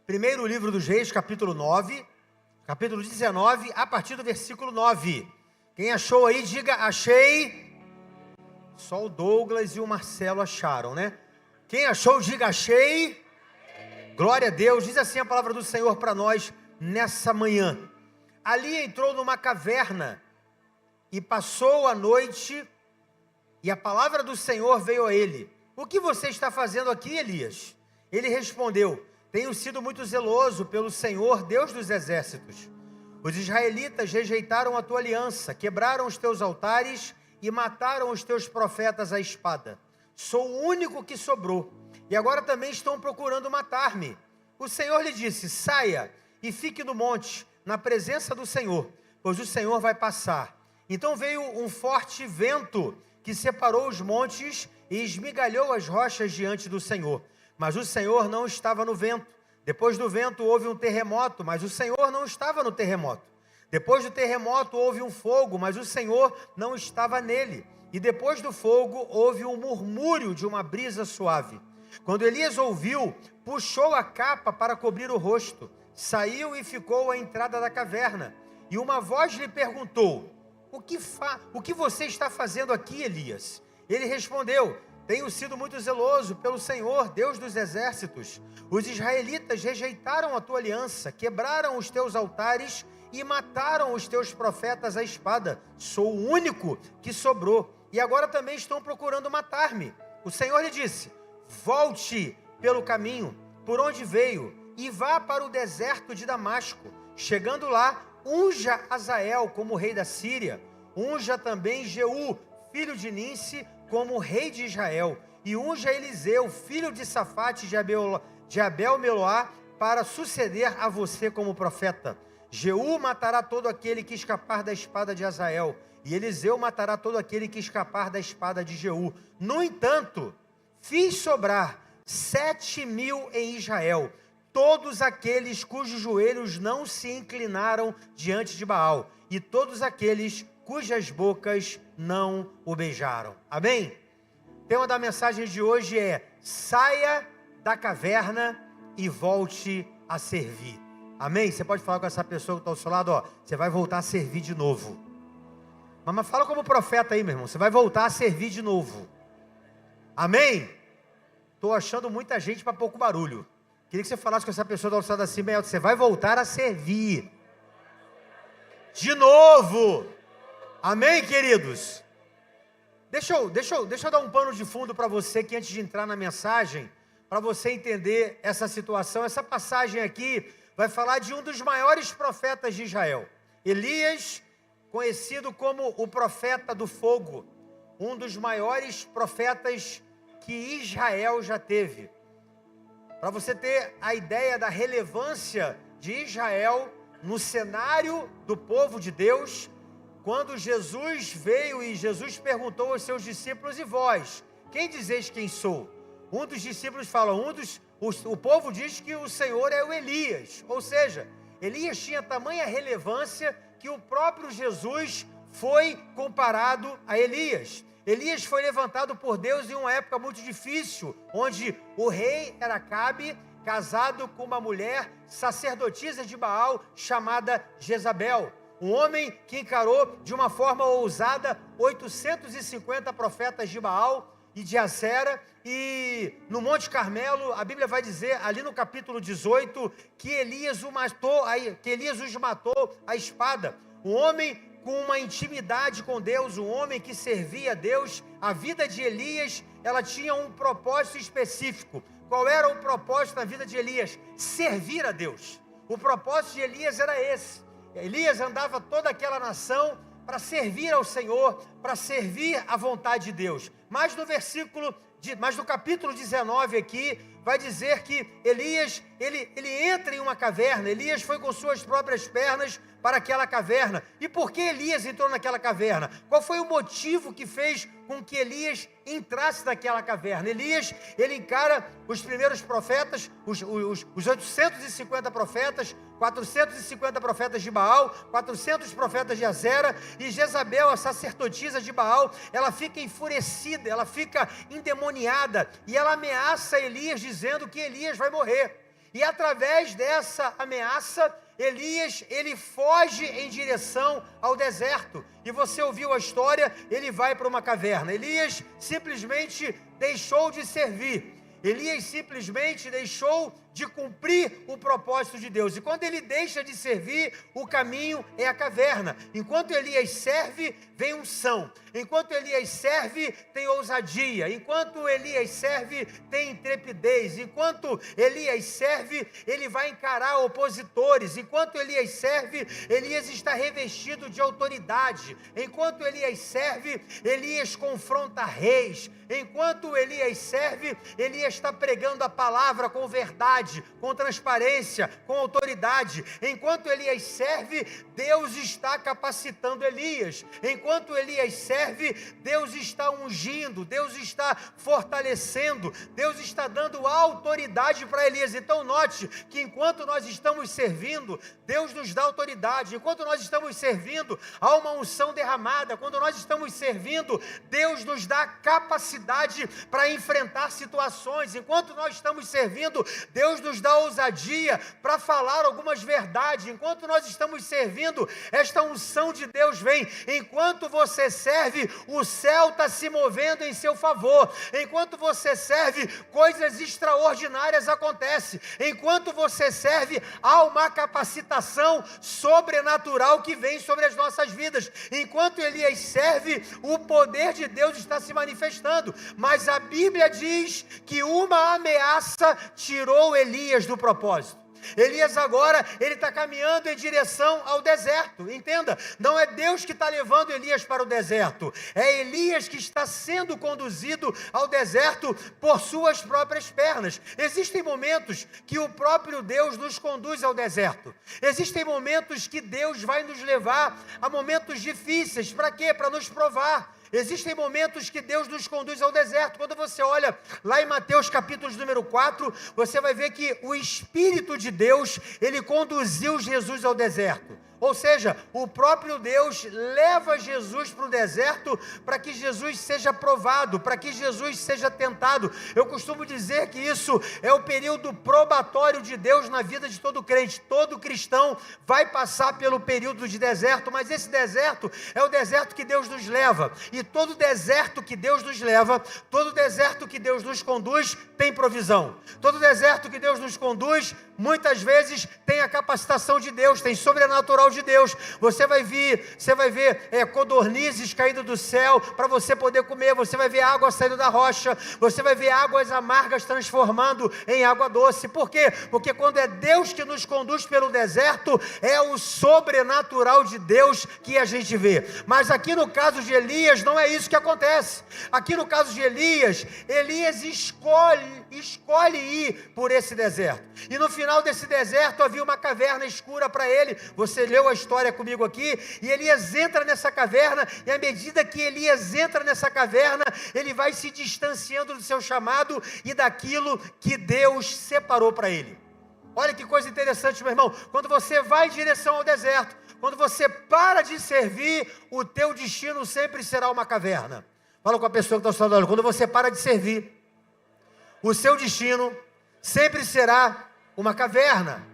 Primeiro livro dos Reis, capítulo 9, capítulo 19, a partir do versículo 9. Quem achou aí, diga, achei. Só o Douglas e o Marcelo acharam, né? Quem achou, diga, achei. Glória a Deus. Diz assim a palavra do Senhor para nós nessa manhã. Ali entrou numa caverna e passou a noite, e a palavra do Senhor veio a ele. O que você está fazendo aqui, Elias? Ele respondeu: tenho sido muito zeloso pelo Senhor, Deus dos exércitos. Os israelitas rejeitaram a tua aliança, quebraram os teus altares e mataram os teus profetas à espada. Sou o único que sobrou, e agora também estão procurando matar-me. O Senhor lhe disse: saia e fique no monte, na presença do Senhor, pois o Senhor vai passar. Então veio um forte vento que separou os montes e esmigalhou as rochas diante do Senhor. Mas o Senhor não estava no vento. Depois do vento houve um terremoto, mas o Senhor não estava no terremoto. Depois do terremoto houve um fogo, mas o Senhor não estava nele. E depois do fogo houve um murmúrio de uma brisa suave. Quando Elias ouviu, puxou a capa para cobrir o rosto, saiu e ficou à entrada da caverna. E uma voz lhe perguntou: o que você está fazendo aqui, Elias? Ele respondeu: tenho sido muito zeloso pelo Senhor, Deus dos exércitos. Os israelitas rejeitaram a tua aliança, quebraram os teus altares e mataram os teus profetas à espada. Sou o único que sobrou, e agora também estão procurando matar-me. O Senhor lhe disse: volte pelo caminho por onde veio e vá para o deserto de Damasco. Chegando lá, unja Azael como rei da Síria, unja também Jeú, filho de Ninsi, como rei de Israel, e unja Eliseu, filho de Safate de Abel-Meloá, para suceder a você como profeta. Jeú matará todo aquele que escapar da espada de Azael, e Eliseu matará todo aquele que escapar da espada de Jeú. No entanto, fiz sobrar 7.000 em Israel, todos aqueles cujos joelhos não se inclinaram diante de Baal, e todos aqueles cujas bocas não o beijaram. Amém? O tema da mensagem de hoje é: saia da caverna e volte a servir. Amém? Você pode falar com essa pessoa que está ao seu lado, ó, você vai voltar a servir de novo. Mas fala como profeta aí, meu irmão, você vai voltar a servir de novo. Amém? Estou achando muita gente para pouco barulho. Queria que você falasse com essa pessoa do ao seu lado assim, bem alto: você vai voltar a servir de novo. Amém, queridos? Deixa eu dar um pano de fundo para você aqui antes de entrar na mensagem, para você entender essa situação. Essa passagem aqui vai falar de um dos maiores profetas de Israel, Elias, conhecido como o profeta do fogo, um dos maiores profetas que Israel já teve. Para você ter a ideia da relevância de Israel no cenário do povo de Deus, quando Jesus veio e Jesus perguntou aos seus discípulos: e vós, quem dizeis quem sou? Um dos discípulos fala: o povo diz que o Senhor é o Elias. Ou seja, Elias tinha tamanha relevância que o próprio Jesus foi comparado a Elias. Elias foi levantado por Deus em uma época muito difícil, onde o rei era Acabe, casado com uma mulher sacerdotisa de Baal chamada Jezabel. Um homem que encarou de uma forma ousada 850 profetas de Baal e de Acera, e no Monte Carmelo, a Bíblia vai dizer, ali no capítulo 18, que Elias os matou à espada. Um homem com uma intimidade com Deus, um homem que servia a Deus. A vida de Elias, ela tinha um propósito específico. Qual era o propósito da vida de Elias? Servir a Deus. O propósito de Elias era esse. Elias andava toda aquela nação para servir ao Senhor, para servir à vontade de Deus. Mas no capítulo 19 aqui, vai dizer que Elias, ele entra em uma caverna. Elias foi com suas próprias pernas para aquela caverna. E por que Elias entrou naquela caverna? Qual foi o motivo que fez com que Elias entrasse naquela caverna? Elias, ele encara os primeiros profetas, os 850 profetas, 450 profetas de Baal, 400 profetas de Azera, e Jezabel, a sacerdotisa de Baal, ela fica enfurecida, ela fica endemoniada, e ela ameaça Elias dizendo que Elias vai morrer. E através dessa ameaça, Elias, ele foge em direção ao deserto. E você ouviu a história, ele vai para uma caverna. Elias simplesmente deixou de servir. Elias simplesmente deixou de cumprir o propósito de Deus. E quando ele deixa de servir, o caminho é a caverna. Enquanto Elias serve, vem unção. Enquanto Elias serve, tem ousadia. Enquanto Elias serve, tem intrepidez. Enquanto Elias serve, ele vai encarar opositores. Enquanto Elias serve, Elias está revestido de autoridade. Enquanto Elias serve, Elias confronta reis. Enquanto Elias serve, Elias está pregando a palavra com verdade, com transparência, com autoridade. Enquanto Elias serve, Deus está capacitando Elias. Enquanto Elias serve, Deus está ungindo, Deus está fortalecendo, Deus está dando autoridade para Elias. Então note que enquanto nós estamos servindo, Deus nos dá autoridade. Enquanto nós estamos servindo, há uma unção derramada. Quando nós estamos servindo, Deus nos dá capacidade para enfrentar situações. Enquanto nós estamos servindo, Deus nos dá ousadia para falar algumas verdades. Enquanto nós estamos servindo, esta unção de Deus vem. Enquanto você serve, o céu está se movendo em seu favor. Enquanto você serve, coisas extraordinárias acontecem. Enquanto você serve, há uma capacitação sobrenatural que vem sobre as nossas vidas. Enquanto Elias serve, o poder de Deus está se manifestando. Mas a Bíblia diz que uma ameaça tirou Elias do propósito. Elias agora, ele está caminhando em direção ao deserto. Entenda, não é Deus que está levando Elias para o deserto, é Elias que está sendo conduzido ao deserto por suas próprias pernas. Existem momentos que o próprio Deus nos conduz ao deserto. Existem momentos que Deus vai nos levar a momentos difíceis. Para quê? Para nos provar. Existem momentos que Deus nos conduz ao deserto. Quando você olha lá em Mateus capítulo número 4, você vai ver que o Espírito de Deus, ele conduziu Jesus ao deserto. Ou seja, o próprio Deus leva Jesus para o deserto para que Jesus seja provado, para que Jesus seja tentado. Eu costumo dizer que isso é o período probatório de Deus na vida de todo crente. Todo cristão vai passar pelo período de deserto, mas esse deserto é o deserto que Deus nos leva. E todo deserto que Deus nos leva, todo deserto que Deus nos conduz, tem provisão. Todo deserto que Deus nos conduz, muitas vezes tem a capacitação de Deus, tem sobrenatural de Deus. Você vai ver codornizes caindo do céu para você poder comer. Você vai ver água saindo da rocha. Você vai ver águas amargas transformando em água doce. Por quê? Porque quando é Deus que nos conduz pelo deserto, é o sobrenatural de Deus que a gente vê. Mas aqui no caso de Elias, não é isso que acontece. Aqui no caso de Elias escolhe ir por esse deserto. E no final desse deserto havia uma caverna escura para ele. Você leu a história comigo aqui, e Elias entra nessa caverna, e à medida que Elias entra nessa caverna, ele vai se distanciando do seu chamado e daquilo que Deus separou para ele. Olha que coisa interessante, meu irmão. Quando você vai em direção ao deserto, quando você para de servir, o teu destino sempre será uma caverna. Fala com a pessoa que está ao seu lado. Quando você para de servir, o seu destino sempre será uma caverna.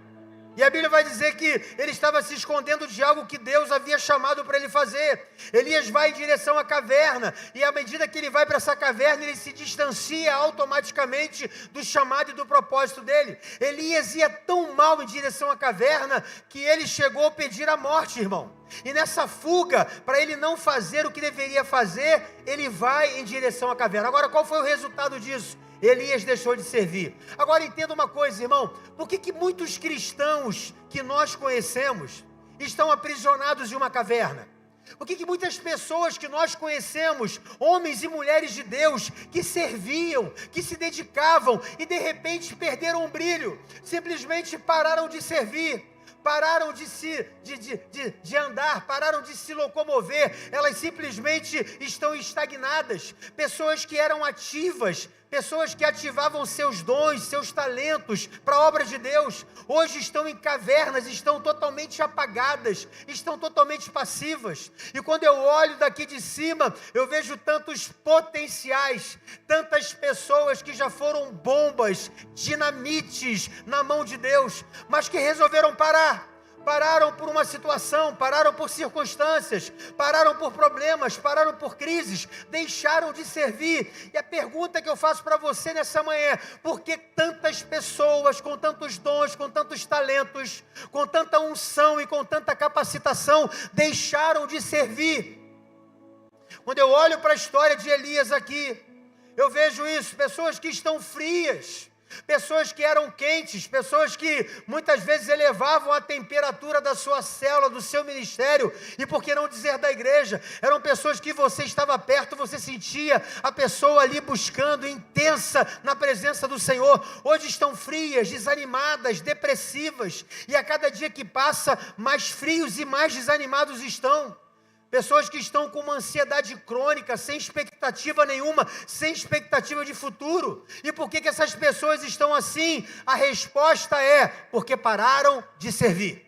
E a Bíblia vai dizer que ele estava se escondendo de algo que Deus havia chamado para ele fazer. Elias vai em direção à caverna, e à medida que ele vai para essa caverna, ele se distancia automaticamente do chamado e do propósito dele. Elias ia tão mal em direção à caverna, que ele chegou a pedir a morte, irmão. E nessa fuga, para ele não fazer o que deveria fazer, ele vai em direção à caverna. Agora, qual foi o resultado disso? Elias deixou de servir. Agora entenda uma coisa, irmão. Por que muitos cristãos que nós conhecemos estão aprisionados em uma caverna? Por que muitas pessoas que nós conhecemos, homens e mulheres de Deus, que serviam, que se dedicavam e de repente perderam o brilho, simplesmente pararam de servir, pararam de andar, pararam de se locomover, elas simplesmente estão estagnadas. Pessoas que eram ativas, pessoas que ativavam seus dons, seus talentos para a obra de Deus, hoje estão em cavernas, estão totalmente apagadas, estão totalmente passivas. E quando eu olho daqui de cima, eu vejo tantos potenciais, tantas pessoas que já foram bombas, dinamites na mão de Deus, mas que resolveram parar. Pararam por uma situação, pararam por circunstâncias, pararam por problemas, pararam por crises, deixaram de servir. E a pergunta que eu faço para você nessa manhã é: por que tantas pessoas com tantos dons, com tantos talentos, com tanta unção e com tanta capacitação deixaram de servir? Quando eu olho para a história de Elias aqui, eu vejo isso, pessoas que estão frias, pessoas que eram quentes, pessoas que muitas vezes elevavam a temperatura da sua célula, do seu ministério, e por que não dizer da igreja, eram pessoas que você estava perto, você sentia a pessoa ali buscando, intensa na presença do Senhor. Hoje estão frias, desanimadas, depressivas, e a cada dia que passa, mais frios e mais desanimados estão. Pessoas que estão com uma ansiedade crônica, sem expectativa nenhuma, sem expectativa de futuro. E por que essas pessoas estão assim? A resposta é: porque pararam de servir.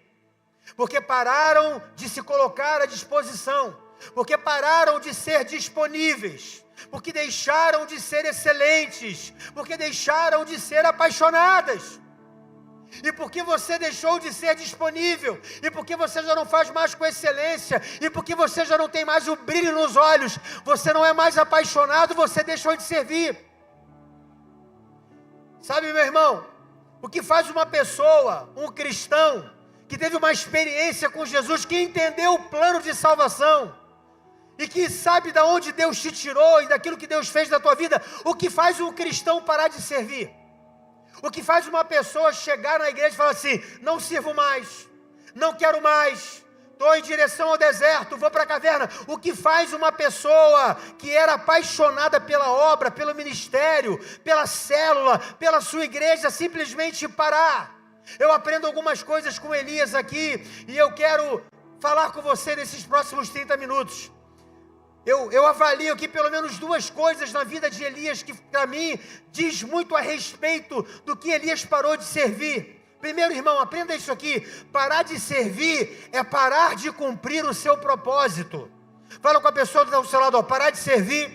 Porque pararam de se colocar à disposição. Porque pararam de ser disponíveis. Porque deixaram de ser excelentes. Porque deixaram de ser apaixonadas. E porque você deixou de ser disponível, e porque você já não faz mais com excelência, e porque você já não tem mais o brilho nos olhos, você não é mais apaixonado, você deixou de servir. Sabe, meu irmão, o que faz uma pessoa, um cristão, que teve uma experiência com Jesus, que entendeu o plano de salvação, e que sabe de onde Deus te tirou, e daquilo que Deus fez na tua vida, o que faz um cristão parar de servir? O que faz uma pessoa chegar na igreja e falar assim: não sirvo mais, não quero mais, estou em direção ao deserto, vou para a caverna. O que faz uma pessoa que era apaixonada pela obra, pelo ministério, pela célula, pela sua igreja, simplesmente parar? Eu aprendo algumas coisas com Elias aqui, e eu quero falar com você nesses próximos 30 minutos. Eu avalio aqui pelo menos duas coisas na vida de Elias que para mim diz muito a respeito do que Elias parou de servir. Primeiro, irmão, aprenda isso aqui: parar de servir é parar de cumprir o seu propósito. Fala com a pessoa que está ao seu lado: ó, parar de servir,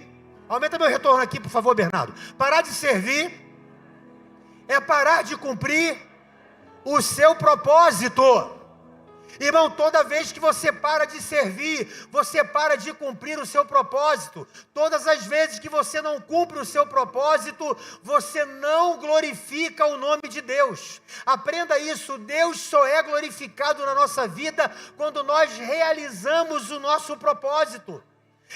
aumenta meu retorno aqui por favor, Bernardo. Parar de servir é parar de cumprir o seu propósito. Irmão, toda vez que você para de servir, você para de cumprir o seu propósito. Todas as vezes que você não cumpre o seu propósito, você não glorifica o nome de Deus. Aprenda isso: Deus só é glorificado na nossa vida quando nós realizamos o nosso propósito.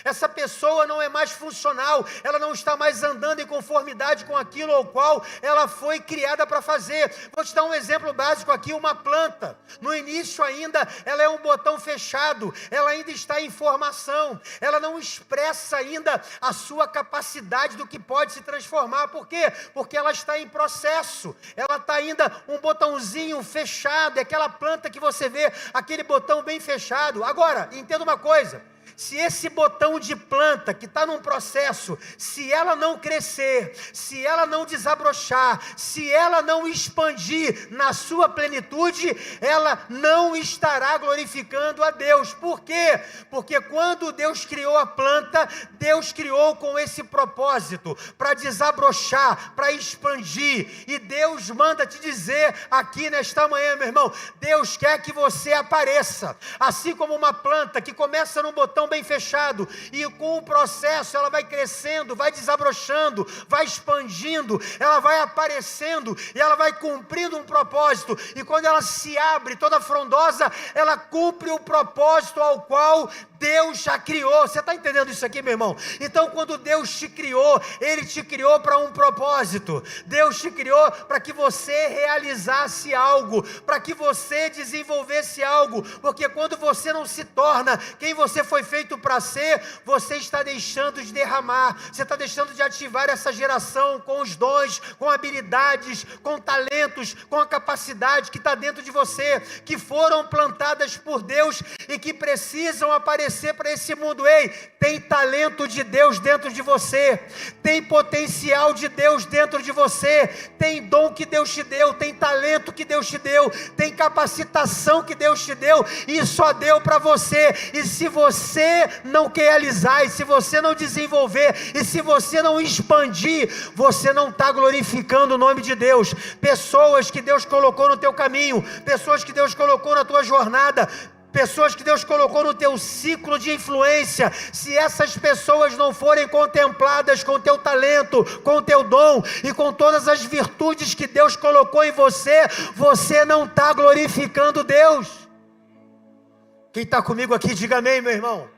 Essa pessoa não é mais funcional, ela não está mais andando em conformidade com aquilo ao qual ela foi criada para fazer. Vou te dar um exemplo básico aqui: uma planta. No início ainda, ela é um botão fechado, ela ainda está em formação, ela não expressa ainda a sua capacidade do que pode se transformar. Por quê? Porque ela está em processo, ela está ainda um botãozinho fechado, é aquela planta que você vê, aquele botão bem fechado. Agora, entenda uma coisa: se esse botão de planta que está num processo, se ela não crescer, se ela não desabrochar, se ela não expandir na sua plenitude, ela não estará glorificando a Deus. Por quê? Porque quando Deus criou a planta, Deus criou com esse propósito, para desabrochar, para expandir. E Deus manda te dizer aqui nesta manhã, meu irmão, Deus quer que você apareça, assim como uma planta que começa num botão bem fechado, e com o processo ela vai crescendo, vai desabrochando, vai expandindo, ela vai aparecendo, e ela vai cumprindo um propósito, e quando ela se abre toda frondosa, ela cumpre o propósito ao qual Deus já criou. Você está entendendo isso aqui, meu irmão? Então, quando Deus te criou, Ele te criou para um propósito. Deus te criou para que você realizasse algo, para que você desenvolvesse algo, porque quando você não se torna quem você foi feito feito para ser, você está deixando de derramar, você está deixando de ativar essa geração com os dons, com habilidades, com talentos, com a capacidade que está dentro de você, que foram plantadas por Deus e que precisam aparecer para esse mundo. Ei, tem talento de Deus dentro de você, tem potencial de Deus dentro de você, tem dom que Deus te deu, tem talento que Deus te deu, tem capacitação que Deus te deu, e só deu para você. E se você não realizar, e se você não desenvolver, e se você não expandir, você não está glorificando o nome de Deus. Pessoas que Deus colocou no teu caminho, pessoas que Deus colocou na tua jornada, pessoas que Deus colocou no teu ciclo de influência, se essas pessoas não forem contempladas com o teu talento, com o teu dom e com todas as virtudes que Deus colocou em você, você não está glorificando Deus. Quem está comigo aqui, diga amém, meu irmão.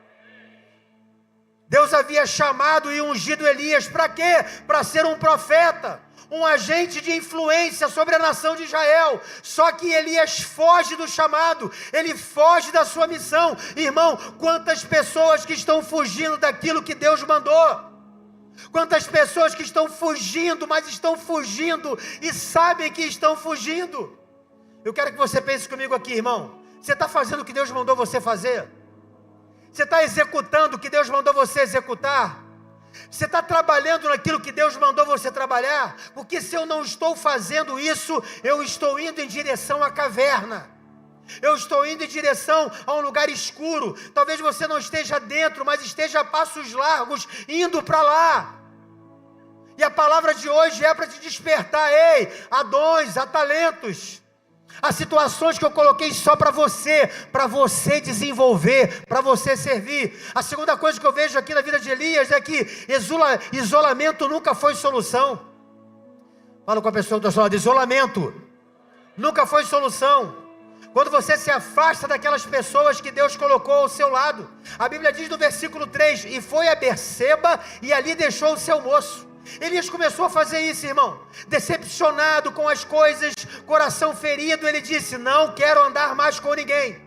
Deus havia chamado e ungido Elias, para quê? Para ser um profeta, um agente de influência sobre a nação de Israel. Só que Elias foge do chamado, ele foge da sua missão. Irmão, quantas pessoas que estão fugindo daquilo que Deus mandou, quantas pessoas que estão fugindo, mas estão fugindo e sabem que estão fugindo. Eu quero que você pense comigo aqui, irmão. Você está fazendo o que Deus mandou você fazer? Você está executando o que Deus mandou você executar? Você está trabalhando naquilo que Deus mandou você trabalhar? Porque se eu não estou fazendo isso, eu estou indo em direção à caverna, eu estou indo em direção a um lugar escuro. Talvez você não esteja dentro, mas esteja a passos largos, indo para lá. E a palavra de hoje é para te despertar. Ei, há dons, há talentos, há situações que eu coloquei só para você desenvolver, para você servir. A segunda coisa que eu vejo aqui na vida de Elias é que isolamento nunca foi solução. Fala com a pessoa do seu lado, isolamento nunca foi solução. Quando você se afasta daquelas pessoas que Deus colocou ao seu lado, a Bíblia diz no versículo 3, e foi a Berseba e ali deixou o seu moço. Elias começou a fazer isso, irmão, decepcionado com as coisas, coração ferido. Ele disse: não quero andar mais com ninguém,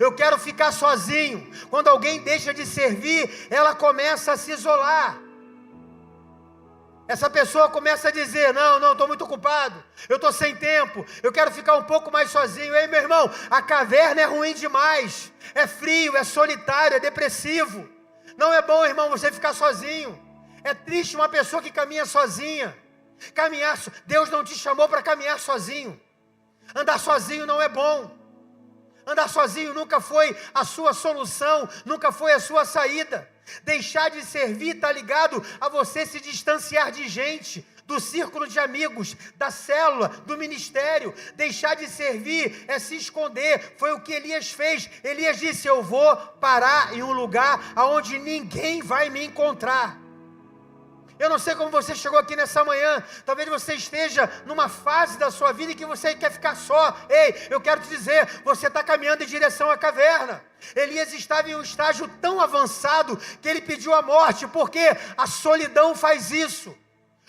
eu quero ficar sozinho. Quando alguém deixa de servir, ela começa a se isolar. Essa pessoa começa a dizer: não, estou muito ocupado, eu estou sem tempo, eu quero ficar um pouco mais sozinho. Ei, meu irmão, a caverna é ruim demais, é frio, é solitário, é depressivo. Não é bom, irmão, você ficar sozinho. É triste uma pessoa que caminha sozinha. Deus não te chamou para caminhar sozinho. Andar sozinho não é bom. Andar sozinho nunca foi a sua solução, nunca foi a sua saída. Deixar de servir está ligado a você se distanciar de gente, do círculo de amigos, da célula, do ministério. Deixar de servir é se esconder. Foi o que Elias fez. Elias disse: eu vou parar em um lugar onde ninguém vai me encontrar. Eu não sei como você chegou aqui nessa manhã. Talvez você esteja numa fase da sua vida em que você quer ficar só. Ei, eu quero te dizer, você está caminhando em direção à caverna. Elias estava em um estágio tão avançado que ele pediu a morte, porque a solidão faz isso.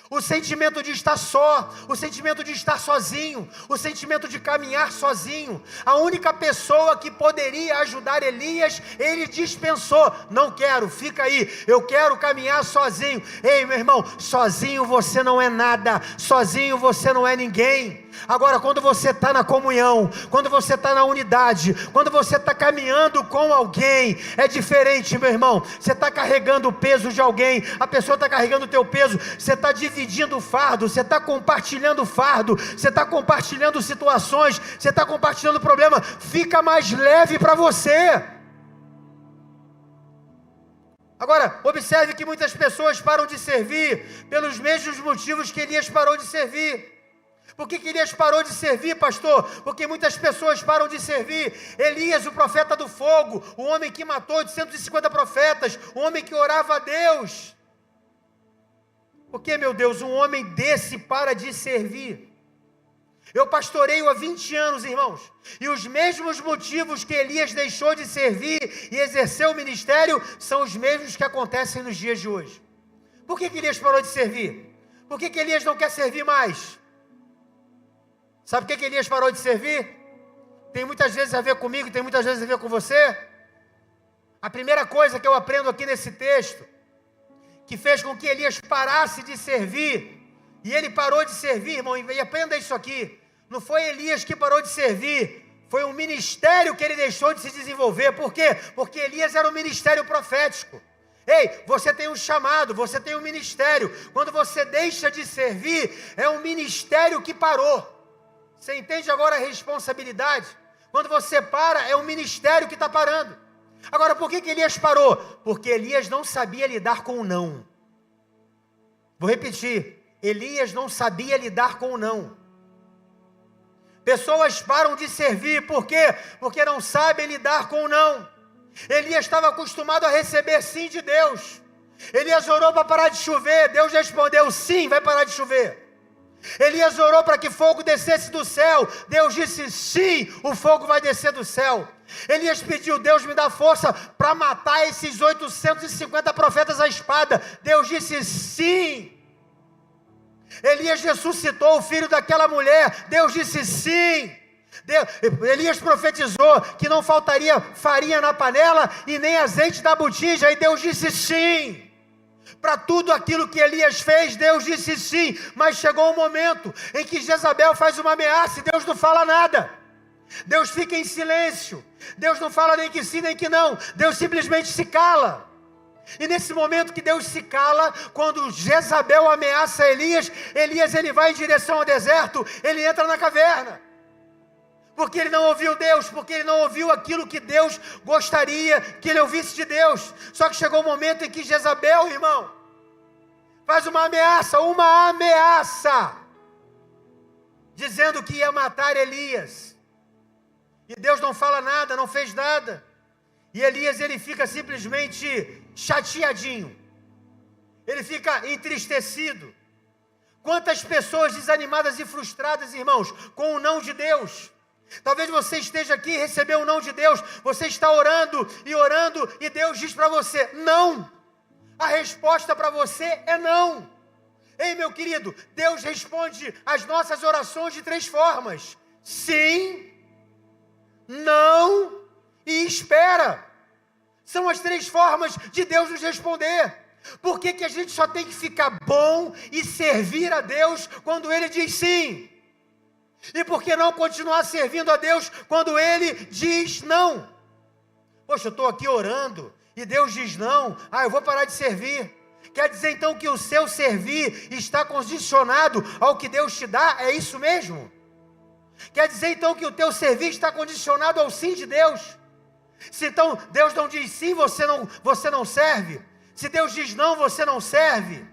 O sentimento de estar só, o sentimento de estar sozinho, o sentimento de caminhar sozinho. A única pessoa que poderia ajudar Elias, ele dispensou. Não quero, fica aí, eu quero caminhar sozinho. Ei, meu irmão, sozinho você não é nada, sozinho você não é ninguém. Agora, quando você está na comunhão, quando você está na unidade, quando você está caminhando com alguém, é diferente, meu irmão. Você está carregando o peso de alguém, a pessoa está carregando o teu peso, você está dividindo o fardo, você está compartilhando o fardo, você está compartilhando situações, você está compartilhando problema, fica mais leve para você. Agora, observe que muitas pessoas param de servir pelos mesmos motivos que Elias parou de servir. Por que Elias parou de servir, pastor? Porque muitas pessoas param de servir. Elias, o profeta do fogo, o homem que matou 850 profetas, o homem que orava a Deus. Por que, meu Deus, um homem desse para de servir? Eu pastoreio há 20 anos, irmãos, e os mesmos motivos que Elias deixou de servir e exercer o ministério são os mesmos que acontecem nos dias de hoje. Por que Elias parou de servir? Por que Elias não quer servir mais? Sabe por que Elias parou de servir? Tem muitas vezes a ver comigo, tem muitas vezes a ver com você. A primeira coisa que eu aprendo aqui nesse texto, que fez com que Elias parasse de servir, e ele parou de servir, irmão, e aprenda isso aqui, não foi Elias que parou de servir, foi um ministério que ele deixou de se desenvolver. Por quê? Porque Elias era um ministério profético. Ei, você tem um chamado, você tem um ministério. Quando você deixa de servir, é um ministério que parou. Você entende agora a responsabilidade? Quando você para, é um ministério que está parando. Agora, por que Elias parou? Porque Elias não sabia lidar com o não. Vou repetir, Elias não sabia lidar com o não. Pessoas param de servir, por quê? Porque não sabem lidar com o não. Elias estava acostumado a receber sim de Deus. Elias orou para parar de chover, Deus respondeu sim, vai parar de chover. Elias orou para que fogo descesse do céu, Deus disse sim, o fogo vai descer do céu. Elias pediu, Deus me dá força para matar esses 850 profetas à espada, Deus disse sim. Elias ressuscitou o filho daquela mulher, Deus disse sim. Elias profetizou que não faltaria farinha na panela e nem azeite da botija, e Deus disse sim. Para tudo aquilo que Elias fez, Deus disse sim, mas chegou um momento em que Jezabel faz uma ameaça e Deus não fala nada. Deus fica em silêncio, Deus não fala nem que sim nem que não, Deus simplesmente se cala. E nesse momento que Deus se cala, quando Jezabel ameaça Elias, ele vai em direção ao deserto, ele entra na caverna. Porque ele não ouviu Deus, porque ele não ouviu aquilo que Deus gostaria que ele ouvisse de Deus. Só que chegou o momento em que Jezabel, irmão, faz uma ameaça, dizendo que ia matar Elias. E Deus não fala nada, não fez nada. E Elias, ele fica simplesmente chateadinho. Ele fica entristecido. Quantas pessoas desanimadas e frustradas, irmãos, com o não de Deus. Talvez você esteja aqui e recebeu o não de Deus. Você está orando e Deus diz para você, não. A resposta para você é não. Ei, meu querido, Deus responde às nossas orações de 3 formas. Sim, não e espera. São as 3 formas de Deus nos responder. Por que a gente só tem que ficar bom e servir a Deus quando Ele diz sim? E por que não continuar servindo a Deus quando Ele diz não? Poxa, eu estou aqui orando e Deus diz não, eu vou parar de servir. Quer dizer então que o seu servir está condicionado ao que Deus te dá? É isso mesmo? Quer dizer então que o teu servir está condicionado ao sim de Deus? Se então Deus não diz sim, você não serve. Se Deus diz não, você não serve.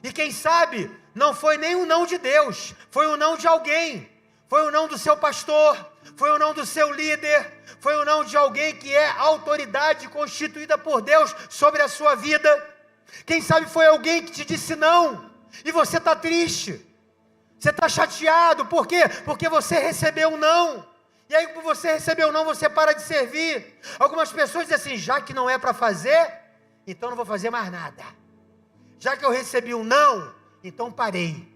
E quem sabe, não foi nem um não de Deus, foi um não de alguém. Foi o não do seu pastor, foi o não do seu líder, foi o não de alguém que é autoridade constituída por Deus sobre a sua vida. Quem sabe foi alguém que te disse não, e você está triste, você está chateado, por quê? Porque você recebeu um não, e aí por você receber um não, você para de servir. Algumas pessoas dizem assim, já que não é para fazer, então não vou fazer mais nada. Já que eu recebi um não, então parei.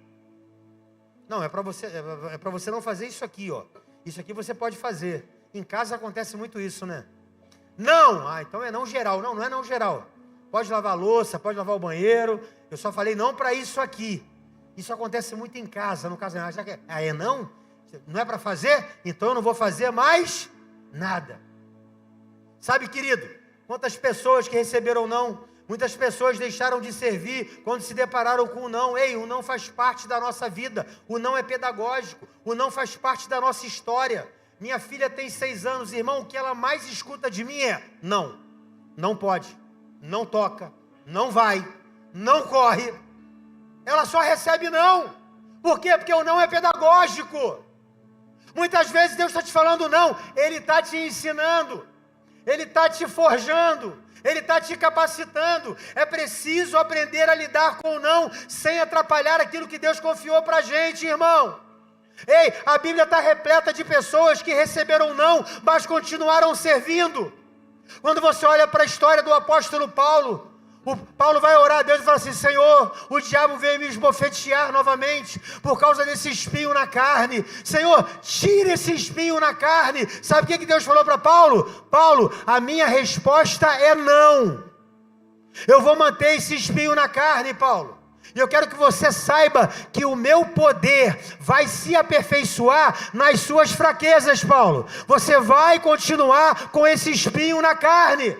Não, é para você não fazer isso aqui, ó. Isso aqui você pode fazer. Em casa acontece muito isso, né? Não, então é não geral. Não é não geral. Pode lavar a louça, pode lavar o banheiro. Eu só falei não para isso aqui. Isso acontece muito em casa, no casamento. Já que é não? Não é para fazer? Então eu não vou fazer mais nada. Sabe, querido, quantas pessoas que receberam não? Muitas pessoas deixaram de servir quando se depararam com o não. Ei, o não faz parte da nossa vida. O não é pedagógico. O não faz parte da nossa história. Minha filha tem 6 anos, irmão. O que ela mais escuta de mim é não. Não pode. Não toca. Não vai. Não corre. Ela só recebe não. Por quê? Porque o não é pedagógico. Muitas vezes Deus está te falando não. Ele está te ensinando. Ele está te forjando. Ele está te capacitando. É preciso aprender a lidar com o não, sem atrapalhar aquilo que Deus confiou para a gente, irmão. Ei, a Bíblia está repleta de pessoas que receberam não, mas continuaram servindo. Quando você olha para a história do apóstolo Paulo, O Paulo vai orar a Deus e fala assim: Senhor, o diabo veio me esbofetear novamente por causa desse espinho na carne. Senhor, tira esse espinho na carne. Sabe o que Deus falou para Paulo? Paulo, a minha resposta é não. Eu vou manter esse espinho na carne, Paulo. E eu quero que você saiba que o meu poder vai se aperfeiçoar nas suas fraquezas, Paulo. Você vai continuar com esse espinho na carne.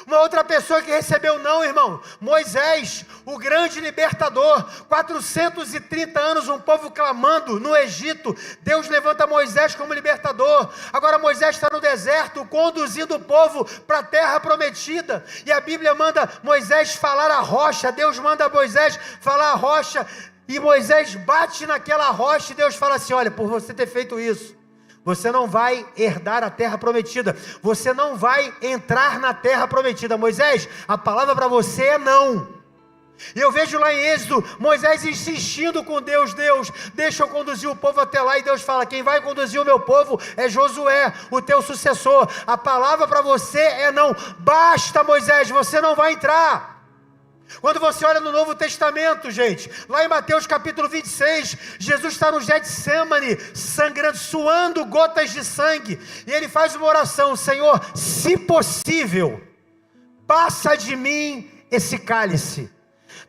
Uma outra pessoa que recebeu não, irmão, Moisés, o grande libertador, 430 anos, um povo clamando no Egito, Deus levanta Moisés como libertador. Agora Moisés está no deserto, conduzindo o povo para a terra prometida, e a Bíblia manda Moisés falar a rocha, Deus manda Moisés falar a rocha, e Moisés bate naquela rocha, e Deus fala assim: olha, por você ter feito isso, você não vai herdar a terra prometida. Você não vai entrar na terra prometida. Moisés, a palavra para você é não. E eu vejo lá em Êxodo, Moisés insistindo com Deus: Deus, deixa eu conduzir o povo até lá. E Deus fala: quem vai conduzir o meu povo é Josué, o teu sucessor. A palavra para você é não. Basta, Moisés, você não vai entrar. Quando você olha no Novo Testamento, gente, lá em Mateus capítulo 26, Jesus está no Getsemane, sangrando, suando gotas de sangue, e ele faz uma oração: Senhor, se possível, passa de mim esse cálice,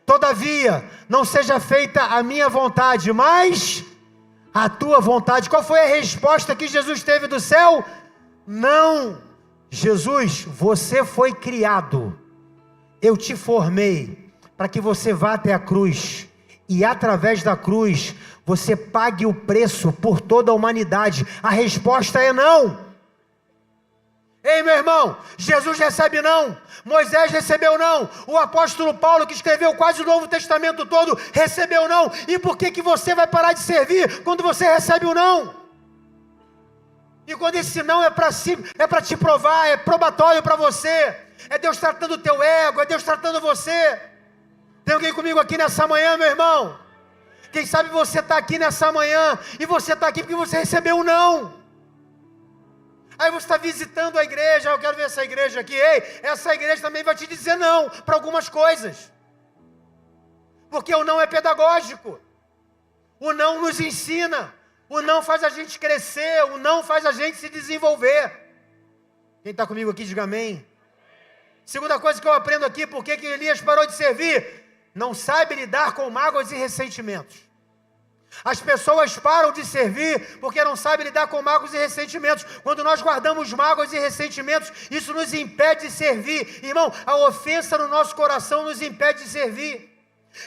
todavia, não seja feita a minha vontade, mas a tua vontade. Qual foi a resposta que Jesus teve do céu? Não. Jesus, você foi criado, eu te formei para que você vá até a cruz, e através da cruz, você pague o preço por toda a humanidade. A resposta é não. Ei, meu irmão, Jesus recebe não, Moisés recebeu não, o apóstolo Paulo, que escreveu quase o Novo Testamento todo, recebeu não. E por que você vai parar de servir quando você recebe o não? E quando esse não é para si, é para te provar, é probatório para você, é Deus tratando o teu ego, é Deus tratando você. Tem alguém comigo aqui nessa manhã, meu irmão? Quem sabe você está aqui nessa manhã, e você está aqui porque você recebeu um não. Aí você está visitando a igreja: eu quero ver essa igreja aqui. Ei, essa igreja também vai te dizer não para algumas coisas, porque o não é pedagógico, o não nos ensina, o não faz a gente crescer, o não faz a gente se desenvolver. Quem está comigo aqui, diga amém. Segunda coisa que eu aprendo aqui: por que Elias parou de servir? Não sabe lidar com mágoas e ressentimentos. As pessoas param de servir porque não sabem lidar com mágoas e ressentimentos. Quando nós guardamos mágoas e ressentimentos, isso nos impede de servir. Irmão, a ofensa no nosso coração nos impede de servir.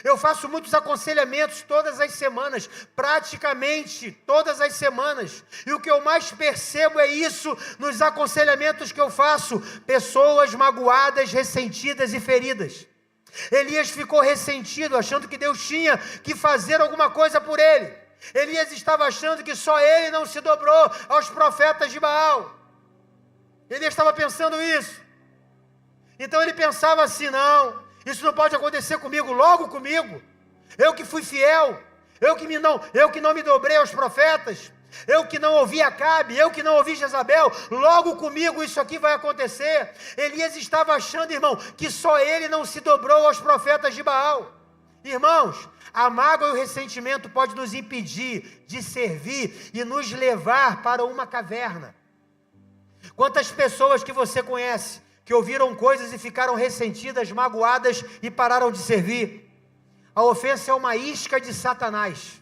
Eu faço muitos aconselhamentos todas as semanas, praticamente todas as semanas, e o que eu mais percebo é isso nos aconselhamentos que eu faço: pessoas magoadas, ressentidas e feridas. Elias ficou ressentido, achando que Deus tinha que fazer alguma coisa por ele. Elias estava achando que só ele não se dobrou aos profetas de Baal. Elias estava pensando isso. Então ele pensava assim: não, isso não pode acontecer comigo, logo comigo. Eu que fui fiel, eu que não me dobrei aos profetas, eu que não ouvi Acabe, eu que não ouvi Jezabel, logo comigo isso aqui vai acontecer. Elias estava achando, irmão, que só ele não se dobrou aos profetas de Baal. Irmãos, a mágoa e o ressentimento pode nos impedir de servir e nos levar para uma caverna. Quantas pessoas que você conhece que ouviram coisas e ficaram ressentidas, magoadas e pararam de servir? A ofensa é uma isca de Satanás.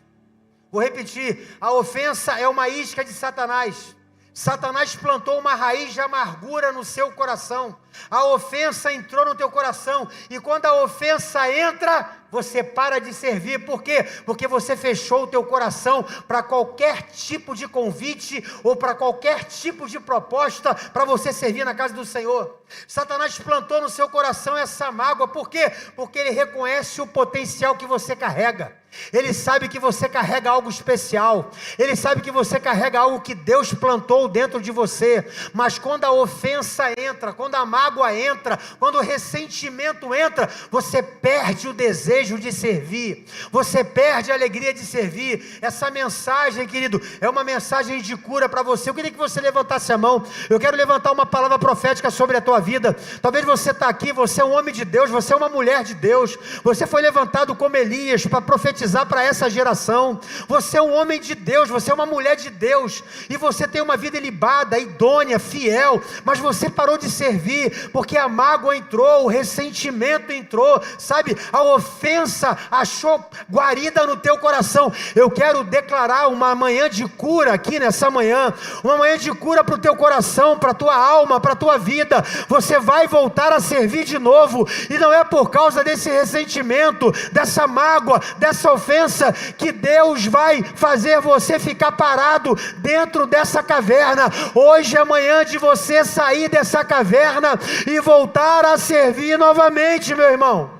Vou repetir: a ofensa é uma isca de Satanás. Satanás plantou uma raiz de amargura no seu coração. A ofensa entrou no teu coração, e quando a ofensa entra, você para de servir. Por quê? Porque você fechou o teu coração para qualquer tipo de convite ou para qualquer tipo de proposta para você servir na casa do Senhor. Satanás plantou no seu coração essa mágoa. Por quê? Porque ele reconhece o potencial que você carrega. Ele sabe que você carrega algo especial. Ele sabe que você carrega algo que Deus plantou dentro de você. Mas quando a ofensa entra, quando a mágoa entra, quando o ressentimento entra, você perde o desejo desejo de servir, você perde a alegria de servir. Essa mensagem, querido, é uma mensagem de cura para você. Eu queria que você levantasse a mão. Eu quero levantar uma palavra profética sobre a tua vida. Talvez você está aqui, você é um homem de Deus, você é uma mulher de Deus, você foi levantado como Elias para profetizar para essa geração. Você é um homem de Deus, você é uma mulher de Deus, e você tem uma vida ilibada, idônea, fiel, mas você parou de servir, porque a mágoa entrou, o ressentimento entrou, sabe, a ofensa achou guarida no teu coração. Eu quero declarar uma manhã de cura aqui nessa manhã, uma manhã de cura para o teu coração, para a tua alma, para a tua vida. Você vai voltar a servir de novo, e não é por causa desse ressentimento, dessa mágoa, dessa ofensa, que Deus vai fazer você ficar parado dentro dessa caverna. Hoje é manhã de você sair dessa caverna e voltar a servir novamente, meu irmão.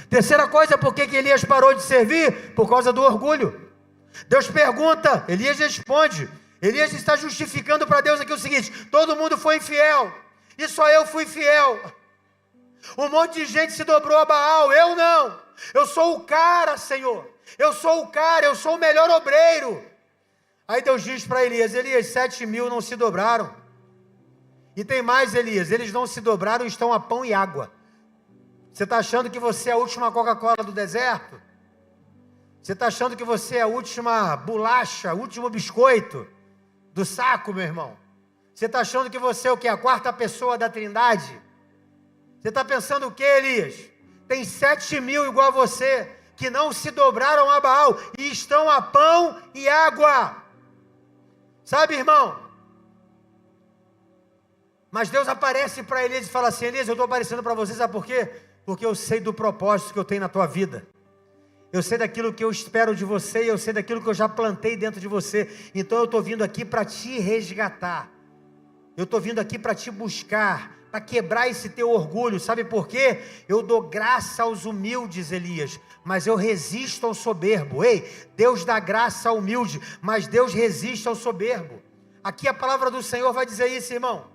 Terceira coisa, por que Elias parou de servir? Por causa do orgulho. Deus pergunta, Elias responde. Elias está justificando para Deus aqui o seguinte: todo mundo foi infiel, e só eu fui fiel. Um monte de gente se dobrou a Baal, eu não. Eu sou o cara, Senhor. Eu sou o cara, eu sou o melhor obreiro. Aí Deus diz para Elias: 7.000 não se dobraram. E tem mais, Elias, eles não se dobraram e estão a pão e água. Você está achando que você é a última Coca-Cola do deserto? Você está achando que você é a última bolacha, o último biscoito do saco, meu irmão? Você está achando que você é o quê? A quarta pessoa da Trindade? Você está pensando o quê, Elias? Tem 7.000 igual a você, que não se dobraram a Baal e estão a pão e água. Sabe, irmão? Mas Deus aparece para Elias e fala assim: Elias, eu estou aparecendo para você, sabe por quê? Porque eu sei do propósito que eu tenho na tua vida. Eu sei daquilo que eu espero de você, e eu sei daquilo que eu já plantei dentro de você. Então eu estou vindo aqui para te resgatar. Eu estou vindo aqui para te buscar, para quebrar esse teu orgulho. Sabe por quê? Eu dou graça aos humildes, Elias, mas eu resisto ao soberbo. Ei, Deus dá graça ao humilde, mas Deus resiste ao soberbo. Aqui a palavra do Senhor vai dizer isso, irmão.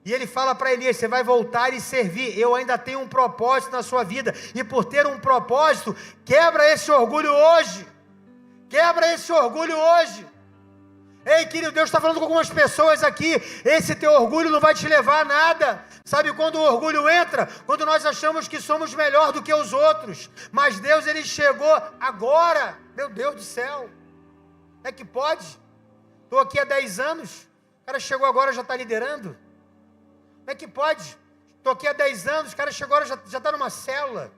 E ele fala para Elias: você vai voltar e servir. Eu ainda tenho um propósito na sua vida, e por ter um propósito, quebra esse orgulho hoje. Quebra esse orgulho hoje. Ei, querido, Deus está falando com algumas pessoas aqui. Esse teu orgulho não vai te levar a nada. Sabe quando o orgulho entra? Quando nós achamos que somos melhor do que os outros. Mas Deus, Ele chegou agora. Meu Deus do céu. É que pode? Estou aqui há 10 anos. O cara chegou agora e já está liderando. Como é que pode? Estou aqui há 10 anos, o cara chegou agora já está numa célula.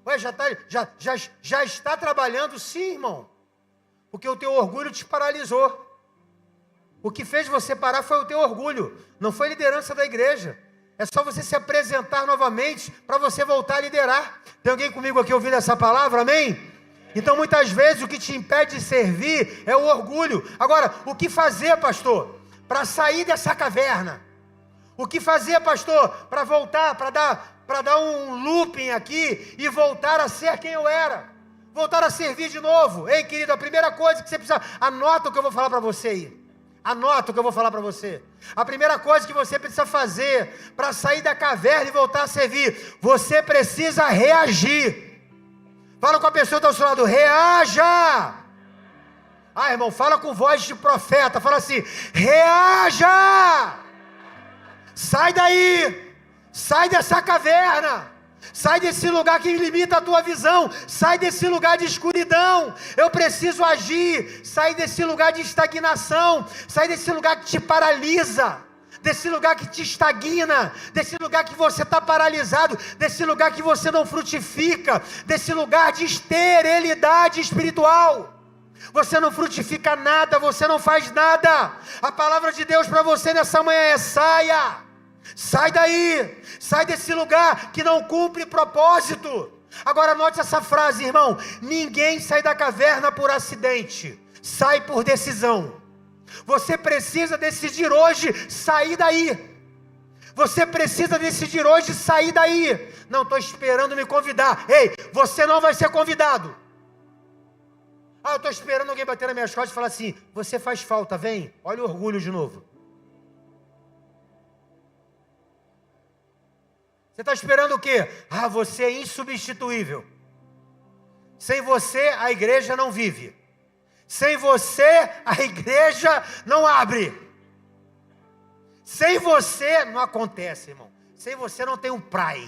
Ué, já está trabalhando? Sim, irmão. Porque o teu orgulho te paralisou. O que fez você parar foi o teu orgulho, não foi a liderança da igreja. É só você se apresentar novamente para você voltar a liderar. Tem alguém comigo aqui ouvindo essa palavra? Amém? Então muitas vezes o que te impede de servir é o orgulho. Agora, o que fazer, pastor, para sair dessa caverna? O que fazer, pastor, para voltar, para dar um looping aqui e voltar a ser quem eu era? Voltar a servir de novo. Ei, querido, a primeira coisa que você precisa... Anota o que eu vou falar para você aí. Anota o que eu vou falar para você. A primeira coisa que você precisa fazer para sair da caverna e voltar a servir, você precisa reagir. Fala com a pessoa do seu lado: reaja! Ah, irmão, fala com voz de profeta. Fala assim: reaja! Sai daí, sai dessa caverna, sai desse lugar que limita a tua visão, sai desse lugar de escuridão. Eu preciso agir, sai desse lugar de estagnação, sai desse lugar que te paralisa, desse lugar que te estagna, desse lugar que você está paralisado, desse lugar que você não frutifica, desse lugar de esterilidade espiritual. Você não frutifica nada, você não faz nada. A palavra de Deus para você nessa manhã é: saia. Sai daí, sai desse lugar que não cumpre propósito. Agora note essa frase, irmão: ninguém sai da caverna por acidente, sai por decisão. Você precisa decidir hoje sair daí. Você precisa decidir hoje sair daí. Não estou esperando me convidar. Ei, você não vai ser convidado. Ah, eu estou esperando alguém bater nas minhas costas e falar assim: você faz falta, vem. Olha o orgulho de novo. Você está esperando o quê? Ah, você é insubstituível. Sem você, a igreja não vive. Sem você, a igreja não abre. Sem você, não acontece, irmão. Sem você não tem um Prai.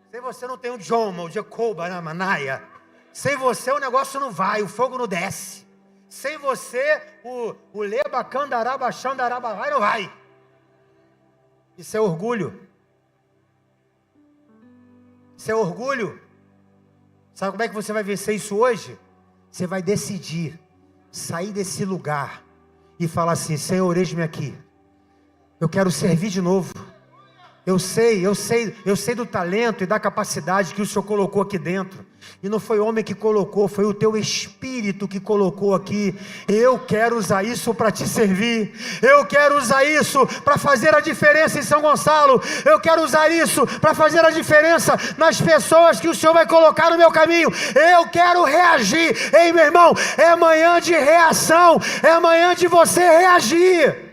Sem você não tem um Joma, o Jacoba, a Manaia. Sem você o negócio não vai, o fogo não desce. Sem você, o Leba, Candaraba, Xandaraba, vai, não vai. Isso é orgulho. Isso é orgulho. Sabe como é que você vai vencer isso hoje? Você vai decidir sair desse lugar e falar assim: Senhor, eis-me aqui. Eu quero servir de novo. Eu sei do talento e da capacidade que o Senhor colocou aqui dentro. E não foi homem que colocou, foi o teu Espírito que colocou aqui. Eu quero usar isso para te servir. Eu quero usar isso para fazer a diferença em São Gonçalo. Eu quero usar isso para fazer a diferença nas pessoas que o Senhor vai colocar no meu caminho. Eu quero reagir. Ei, meu irmão, é manhã de reação. É manhã de você reagir.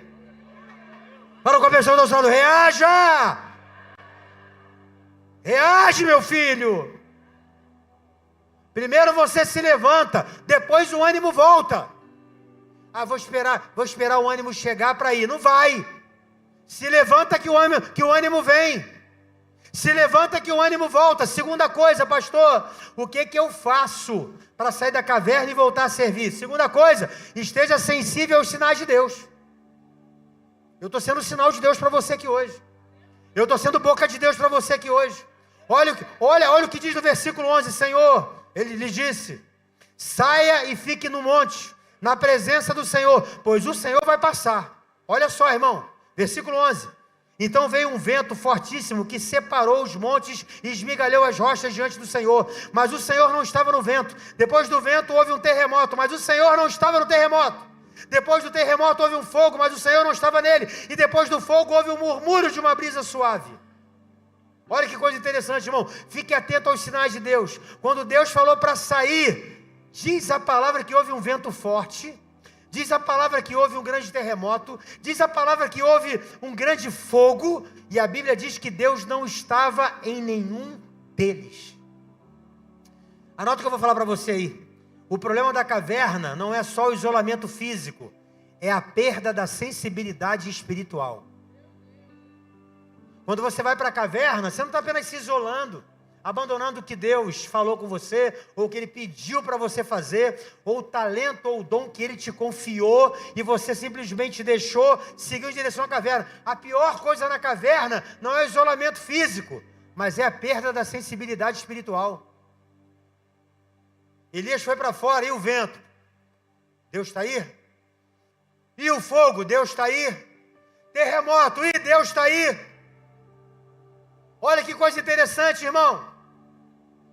Para o pessoal do outro lado, reaja! Reage, meu filho! Primeiro você se levanta, depois o ânimo volta. Ah, vou esperar o ânimo chegar para ir. Não vai. Se levanta que o ânimo vem. Se levanta que o ânimo volta. Segunda coisa, pastor, o que eu faço para sair da caverna e voltar a servir? Segunda coisa, esteja sensível aos sinais de Deus. Eu estou sendo sinal de Deus para você aqui hoje. Eu estou sendo boca de Deus para você aqui hoje. Olha o que diz no versículo 11, Senhor. Ele lhe disse: saia e fique no monte, na presença do Senhor, pois o Senhor vai passar. Olha só, irmão, versículo 11. Então veio um vento fortíssimo que separou os montes e esmigalhou as rochas diante do Senhor. Mas o Senhor não estava no vento. Depois do vento houve um terremoto, mas o Senhor não estava no terremoto. Depois do terremoto houve um fogo, mas o Senhor não estava nele. E depois do fogo houve um murmúrio de uma brisa suave. Olha que coisa interessante, irmão. Fique atento aos sinais de Deus. Quando Deus falou para sair, diz a palavra que houve um vento forte, diz a palavra que houve um grande terremoto, diz a palavra que houve um grande fogo, e a Bíblia diz que Deus não estava em nenhum deles. Anota o que eu vou falar para você aí. O problema da caverna não é só o isolamento físico, é a perda da sensibilidade espiritual. Quando você vai para a caverna, você não está apenas se isolando, abandonando o que Deus falou com você, ou o que Ele pediu para você fazer, ou o talento ou o dom que Ele te confiou, e você simplesmente deixou, seguiu em direção à caverna. A pior coisa na caverna não é o isolamento físico, mas é a perda da sensibilidade espiritual. Elias foi para fora, e o vento? Deus está aí? E o fogo? Deus está aí? Terremoto? E Deus está aí? Olha que coisa interessante, irmão.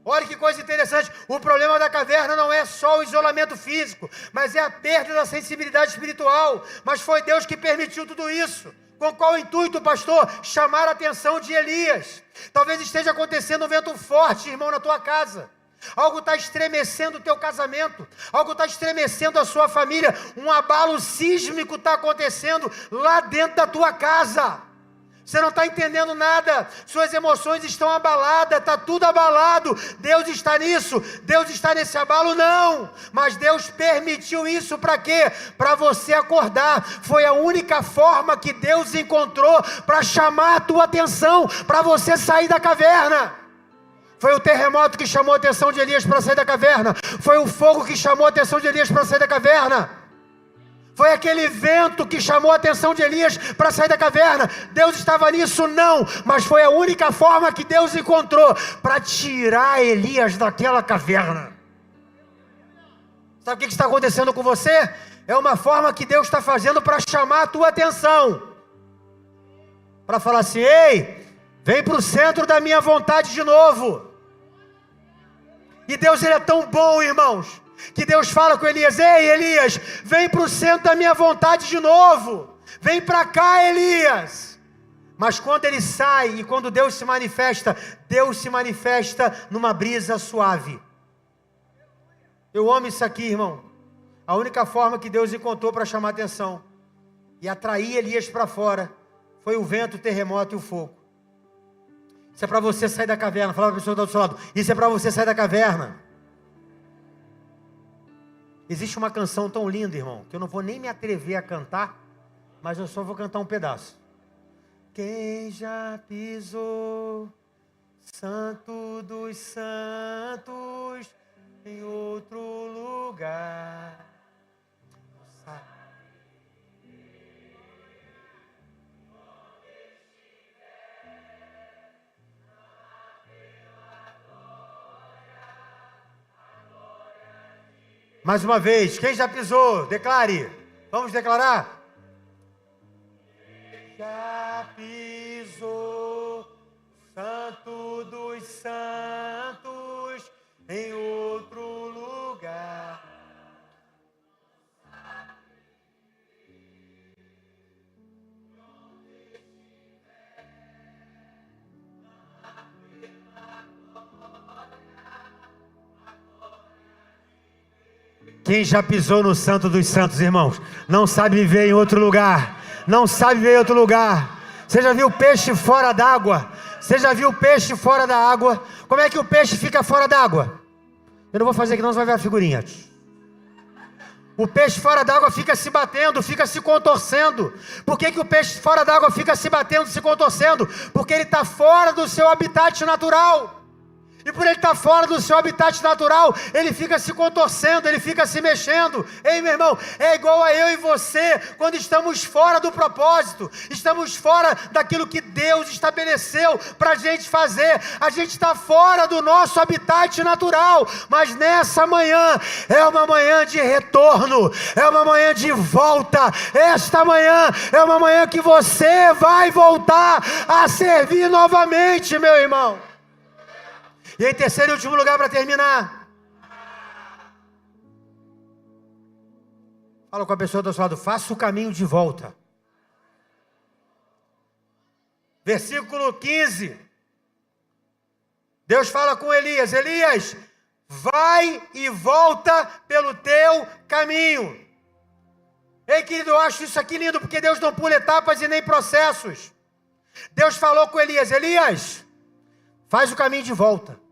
Olha que coisa interessante. O problema da caverna não é só o isolamento físico, mas é a perda da sensibilidade espiritual. Mas foi Deus que permitiu tudo isso. Com qual intuito, pastor? Chamar a atenção de Elias. Talvez esteja acontecendo um vento forte, irmão, na tua casa. Algo está estremecendo o teu casamento, algo está estremecendo a sua família, um abalo sísmico está acontecendo lá dentro da tua casa. Você não está entendendo nada, suas emoções estão abaladas, está tudo abalado. Deus está nisso, Deus está nesse abalo, não, mas Deus permitiu isso para quê? Para você acordar. Foi a única forma que Deus encontrou para chamar a tua atenção, para você sair da caverna. Foi o terremoto que chamou a atenção de Elias para sair da caverna. Foi o fogo que chamou a atenção de Elias para sair da caverna. Foi aquele vento que chamou a atenção de Elias para sair da caverna. Deus estava nisso? Não. Mas foi a única forma que Deus encontrou para tirar Elias daquela caverna. Sabe o que está acontecendo com você? É uma forma que Deus está fazendo para chamar a tua atenção. Para falar assim: ei, vem para o centro da minha vontade de novo. E Deus, Ele é tão bom, irmãos, que Deus fala com Elias: ei, Elias, vem para o centro da minha vontade de novo. Vem para cá, Elias. Mas quando ele sai e quando Deus se manifesta numa brisa suave. Eu amo isso aqui, irmão. A única forma que Deus encontrou para chamar atenção e atrair Elias para fora foi o vento, o terremoto e o fogo. Isso é para você sair da caverna. Fala para a pessoa que está do seu lado. Isso é para você sair da caverna. Existe uma canção tão linda, irmão, que eu não vou nem me atrever a cantar, mas eu só vou cantar um pedaço. Quem já pisou, Santo dos Santos, em outro lugar. Mais uma vez, quem já pisou, declare. Vamos declarar? Já pisou, Santo dos Santos, em outro lugar. Quem já pisou no Santo dos Santos, irmãos, não sabe viver em outro lugar. Não sabe viver em outro lugar. Você já viu peixe fora d'água? Você já viu peixe fora da água? Como é que o peixe fica fora d'água? Eu não vou fazer aqui não, você vai ver a figurinha. O peixe fora d'água fica se batendo, fica se contorcendo. Por que o peixe fora d'água fica se batendo, se contorcendo? Porque ele está fora do seu habitat natural. E por ele estar fora do seu habitat natural, ele fica se contorcendo, ele fica se mexendo. Ei, meu irmão, é igual a eu e você, quando estamos fora do propósito, estamos fora daquilo que Deus estabeleceu para a gente fazer. A gente está fora do nosso habitat natural, mas nessa manhã, é uma manhã de retorno, é uma manhã de volta. Esta manhã é uma manhã que você vai voltar a servir novamente, meu irmão. E em terceiro e último lugar para terminar. Fala com a pessoa do seu lado, faça o caminho de volta. Versículo 15. Deus fala com Elias, Elias, vai e volta pelo teu caminho. Ei, querido, eu acho isso aqui lindo, porque Deus não pula etapas e nem processos. Deus falou com Elias, Elias, faz o caminho de volta.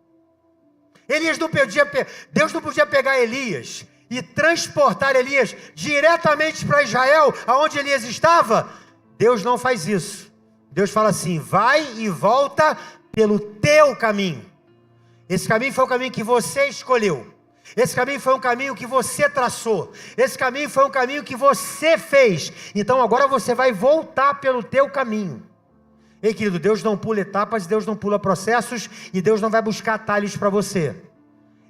Deus não podia pegar Elias e transportar Elias diretamente para Israel, aonde Elias estava. Deus não faz isso. Deus fala assim, vai e volta pelo teu caminho. Esse caminho foi o caminho que você escolheu. Esse caminho foi um caminho que você traçou. Esse caminho foi um caminho que você fez. Então agora você vai voltar pelo teu caminho. Ei, querido, Deus não pula etapas, Deus não pula processos e Deus não vai buscar atalhos para você.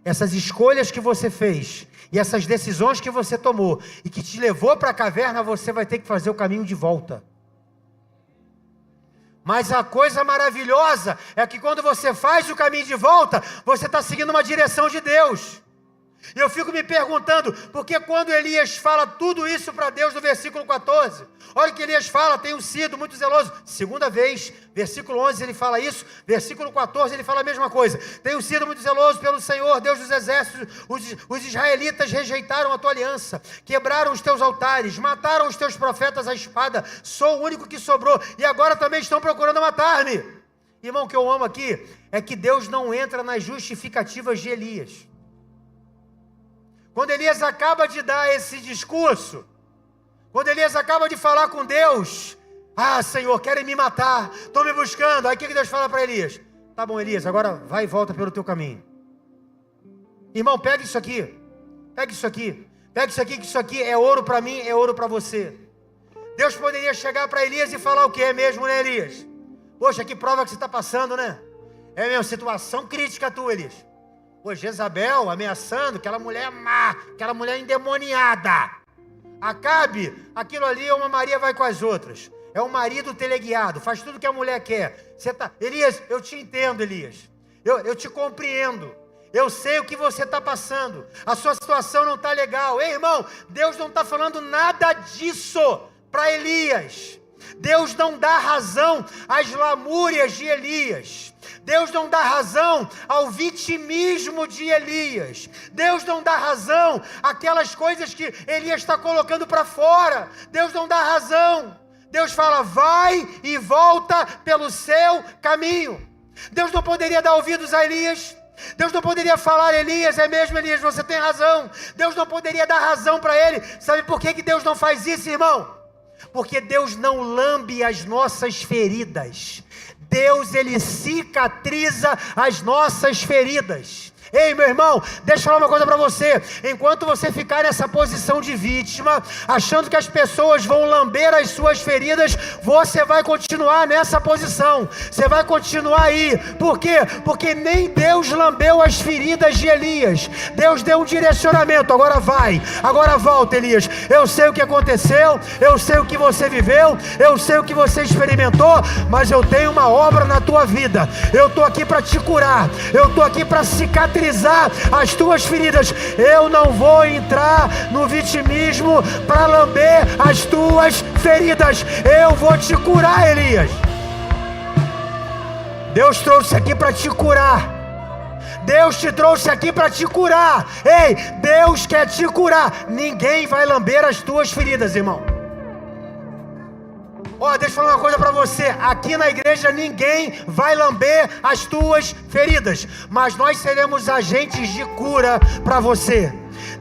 Essas escolhas que você fez e essas decisões que você tomou e que te levou para a caverna, você vai ter que fazer o caminho de volta. Mas a coisa maravilhosa é que quando você faz o caminho de volta, você está seguindo uma direção de Deus. E eu fico me perguntando, porque quando Elias fala tudo isso para Deus no versículo 14, olha o que Elias fala, tenho sido muito zeloso, segunda vez, versículo 11 ele fala isso, versículo 14 ele fala a mesma coisa, tenho sido muito zeloso pelo Senhor, Deus dos exércitos, os israelitas rejeitaram a tua aliança, quebraram os teus altares, mataram os teus profetas à espada, sou o único que sobrou, e agora também estão procurando matar-me. Irmão, o que eu amo aqui, é que Deus não entra nas justificativas de Elias. Quando Elias acaba de dar esse discurso, quando Elias acaba de falar com Deus, Senhor, querem me matar, estão me buscando, aí o que Deus fala para Elias? Tá bom, Elias, agora vai e volta pelo teu caminho. Irmão, pega isso aqui, que isso aqui é ouro para mim, é ouro para você. Deus poderia chegar para Elias e falar o que é mesmo, né, Elias? Poxa, que prova que você está passando, né? É mesmo, situação crítica tua, Elias. Pô, Jezabel ameaçando, aquela mulher má, aquela mulher endemoniada. Acabe, aquilo ali é uma Maria vai com as outras. É um marido teleguiado, faz tudo que a mulher quer. Elias, eu te entendo, Elias. Eu te compreendo. Eu sei o que você está passando. A sua situação não está legal. Ei, irmão, Deus não está falando nada disso para Elias. Deus não dá razão às lamúrias de Elias. Deus não dá razão ao vitimismo de Elias. Deus não dá razão àquelas coisas que Elias está colocando para fora. Deus não dá razão. Deus fala, vai e volta pelo seu caminho. Deus não poderia dar ouvidos a Elias. Deus não poderia falar: Elias, é mesmo, Elias, você tem razão. Deus não poderia dar razão para ele. Sabe por que Deus não faz isso, irmão? Porque Deus não lambe as nossas feridas. Deus, Ele cicatriza as nossas feridas. Ei, meu irmão, deixa eu falar uma coisa para você. Enquanto você ficar nessa posição de vítima, achando que as pessoas vão lamber as suas feridas, você vai continuar nessa posição. Você vai continuar aí. Por quê? Porque nem Deus lambeu as feridas de Elias. Deus deu um direcionamento: agora vai, agora volta, Elias. Eu sei o que aconteceu, eu sei o que você viveu, eu sei o que você experimentou, mas eu tenho uma obra na tua vida. Eu estou aqui para te curar, eu estou aqui para cicatrizar as tuas feridas. Eu não vou entrar no vitimismo para lamber as tuas feridas. Eu vou te curar, Elias. Deus trouxe aqui para te curar. Deus te trouxe aqui para te curar. Ei, Deus quer te curar. Ninguém vai lamber as tuas feridas, irmão. Deixa eu falar uma coisa para você. Aqui na igreja ninguém vai lamber as tuas feridas, mas nós seremos agentes de cura para você.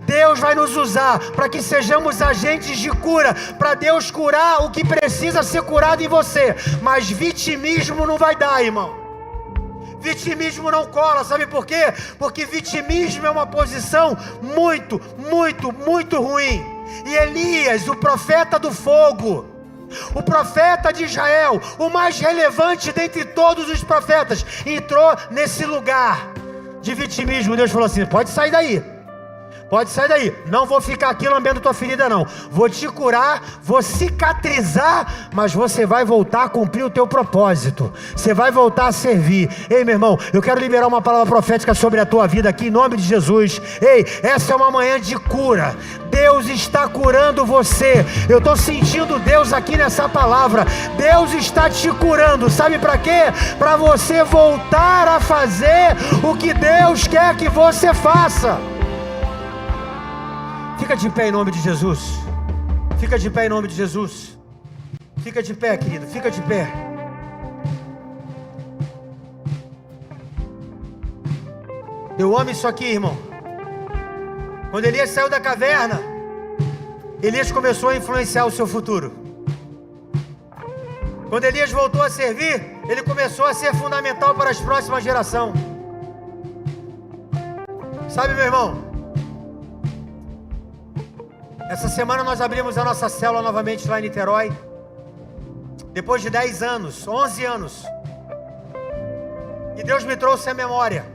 Deus vai nos usar para que sejamos agentes de cura, para Deus curar o que precisa ser curado em você. Mas vitimismo não vai dar, irmão. Vitimismo não cola, sabe por quê? Porque vitimismo é uma posição muito, muito, muito ruim. E Elias, o profeta do fogo, o profeta de Israel, o mais relevante dentre todos os profetas, entrou nesse lugar de vitimismo. Deus falou assim: pode sair daí, pode sair daí, não vou ficar aqui lambendo tua ferida não, vou te curar, vou cicatrizar, mas você vai voltar a cumprir o teu propósito, você vai voltar a servir. Ei, meu irmão, eu quero liberar uma palavra profética sobre a tua vida aqui em nome de Jesus. Ei, essa é uma manhã de cura. Deus está curando você. Eu estou sentindo Deus aqui nessa palavra. Deus está te curando. Sabe para quê? Para você voltar a fazer o que Deus quer que você faça. Fica de pé em nome de Jesus. Fica de pé em nome de Jesus. Fica de pé, querido. Fica de pé. Eu amo isso aqui, irmão. Quando Elias saiu da caverna, Elias começou a influenciar o seu futuro. Quando Elias voltou a servir, ele começou a ser fundamental para as próximas gerações. Sabe, meu irmão, essa semana nós abrimos a nossa célula novamente lá em Niterói. Depois de 10 anos, 11 anos. E Deus me trouxe à memória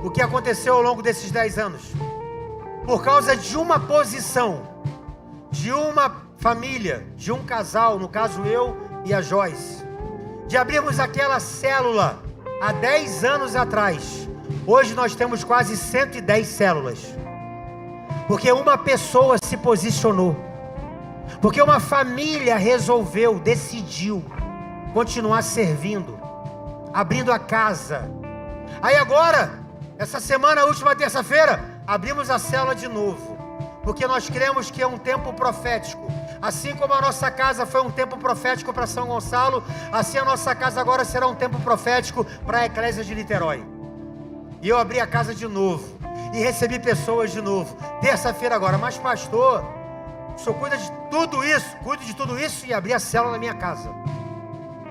o que aconteceu ao longo desses 10 anos. Por causa de uma posição, de uma família, de um casal, no caso eu e a Joyce, de abrirmos aquela célula há 10 anos atrás. Hoje nós temos quase 110 células. Porque uma pessoa se posicionou. Porque uma família resolveu, decidiu continuar servindo, abrindo a casa. Aí agora, essa semana, a última terça-feira, abrimos a célula de novo, porque nós cremos que é um tempo profético. Assim como a nossa casa foi um tempo profético para São Gonçalo, assim a nossa casa agora será um tempo profético para a Eclésia de Niterói. E eu abri a casa de novo, e recebi pessoas de novo, terça-feira agora. Mas pastor, o senhor cuida de tudo isso, cuido de tudo isso e abri a célula na minha casa.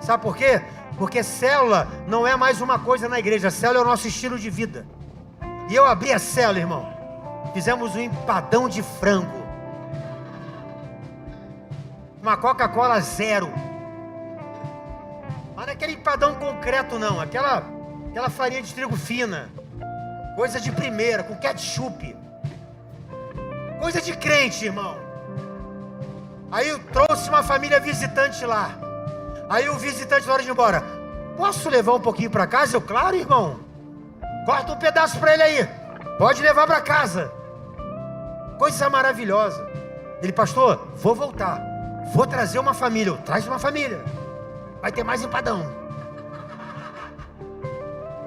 Sabe por quê? Porque célula não é mais uma coisa na igreja, célula é o nosso estilo de vida. E eu abri a célula, irmão. Fizemos um empadão de frango, uma Coca-Cola zero. Mas não é aquele empadão concreto não, aquela farinha de trigo fina, coisa de primeira, com ketchup, coisa de crente, irmão. Aí eu trouxe uma família visitante lá. Aí o visitante, na hora de ir embora: posso levar um pouquinho para casa? Eu: claro, irmão. Corta um pedaço para ele aí, pode levar para casa. Coisa maravilhosa. Ele: pastor, vou voltar, vou trazer uma família. Eu: traz uma família, vai ter mais empadão.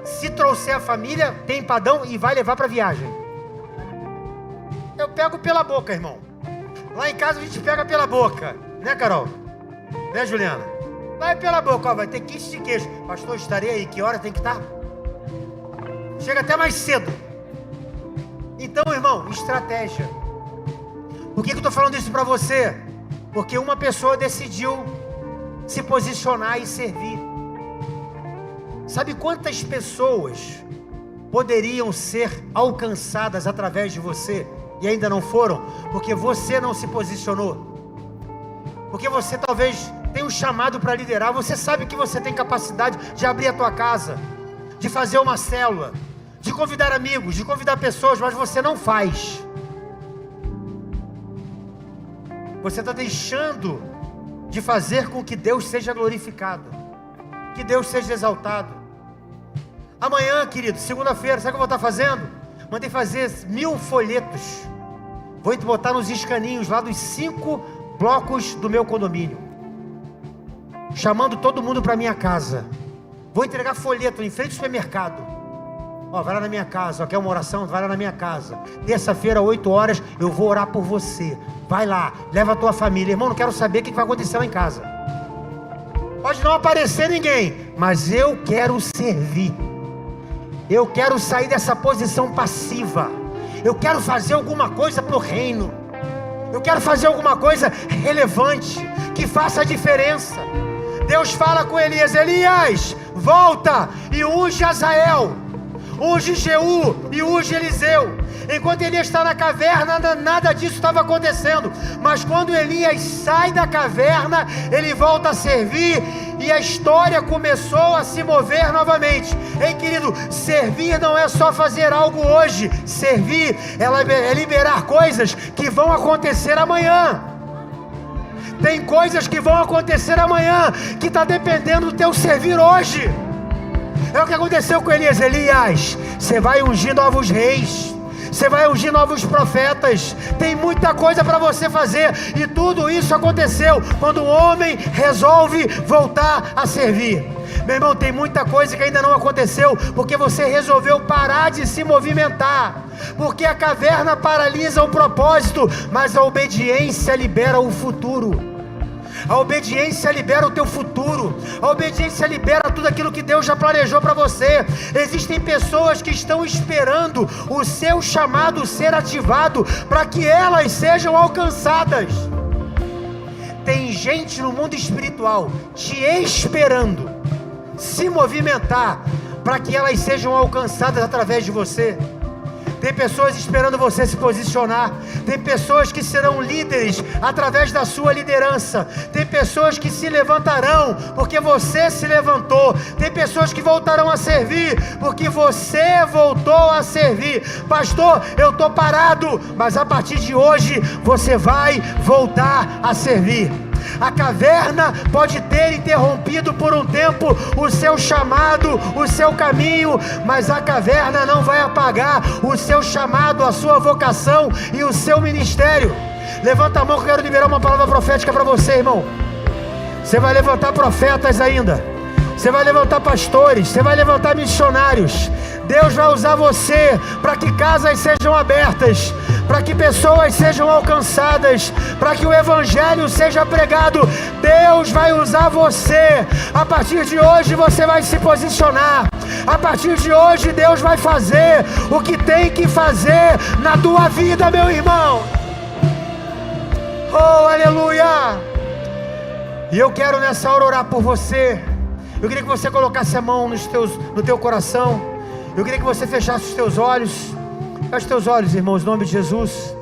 Se trouxer a família, tem empadão e vai levar para viagem. Eu pego pela boca, irmão. Lá em casa a gente pega pela boca, né, Carol? Né, Juliana? Vai pela boca, ó, vai ter kit de queijo. Pastor, estarei aí, que hora tem que estar? Chega até mais cedo. Então, irmão, estratégia. Por que eu estou falando isso para você? Porque uma pessoa decidiu se posicionar e servir. Sabe quantas pessoas poderiam ser alcançadas através de você e ainda não foram? Porque você não se posicionou. Porque você talvez tenha um chamado para liderar. Você sabe que você tem capacidade de abrir a tua casa, de fazer uma célula, de convidar amigos, de convidar pessoas, mas você não faz. Você está deixando de fazer com que Deus seja glorificado, que Deus seja exaltado. Amanhã, querido, segunda-feira, sabe o que eu vou estar fazendo? Mandei fazer 1000 folhetos. Vou botar nos escaninhos lá dos 5 blocos do meu condomínio, chamando todo mundo para minha casa. Vou entregar folheto em frente ao supermercado. Ó, vai lá na minha casa, ó, quer uma oração? Vai lá na minha casa. Terça-feira, 8 horas, eu vou orar por você. Vai lá, leva a tua família. Irmão, não quero saber o que vai acontecer lá em casa. Pode não aparecer ninguém, mas eu quero servir. Eu quero sair dessa posição passiva. Eu quero fazer alguma coisa para o reino. Eu quero fazer alguma coisa relevante, que faça a diferença. Deus fala com Elias: Elias, volta e unge Azael, unge Jeú e unge Eliseu. Enquanto Elias está na caverna, nada disso estava acontecendo. Mas quando Elias sai da caverna, ele volta a servir e a história começou a se mover novamente. Ei, querido, servir não é só fazer algo hoje. Servir é liberar coisas que vão acontecer amanhã. Tem coisas que vão acontecer amanhã, que está dependendo do teu servir hoje. É o que aconteceu com Elias. Elias, você vai ungir novos reis, você vai ungir novos profetas. Tem muita coisa para você fazer. E tudo isso aconteceu quando o homem resolve voltar a servir. Meu irmão, tem muita coisa que ainda não aconteceu, porque você resolveu parar de se movimentar. Porque a caverna paralisa o propósito, mas a obediência libera o futuro. A obediência libera o teu futuro. A obediência libera tudo aquilo que Deus já planejou para você. Existem pessoas que estão esperando o seu chamado ser ativado para que elas sejam alcançadas. Tem gente no mundo espiritual te esperando se movimentar para que elas sejam alcançadas através de você. Tem pessoas esperando você se posicionar. Tem pessoas que serão líderes através da sua liderança. Tem pessoas que se levantarão porque você se levantou. Tem pessoas que voltarão a servir porque você voltou a servir. Pastor, eu estou parado, mas a partir de hoje você vai voltar a servir. A caverna pode ter interrompido por um tempo o seu chamado, o seu caminho, mas a caverna não vai apagar o seu chamado, a sua vocação e o seu ministério. Levanta a mão que eu quero liberar uma palavra profética para você, irmão. Você vai levantar profetas ainda. Você vai levantar pastores, você vai levantar missionários. Deus vai usar você para que casas sejam abertas, para que pessoas sejam alcançadas, para que o evangelho seja pregado. Deus vai usar você. A partir de hoje você vai se posicionar. A partir de hoje Deus vai fazer o que tem que fazer na tua vida, meu irmão. Oh, aleluia. E eu quero nessa hora orar por você. Eu queria que você colocasse a mão no teu coração. Eu queria que você fechasse os teus olhos. Feche os teus olhos, irmãos, em nome de Jesus.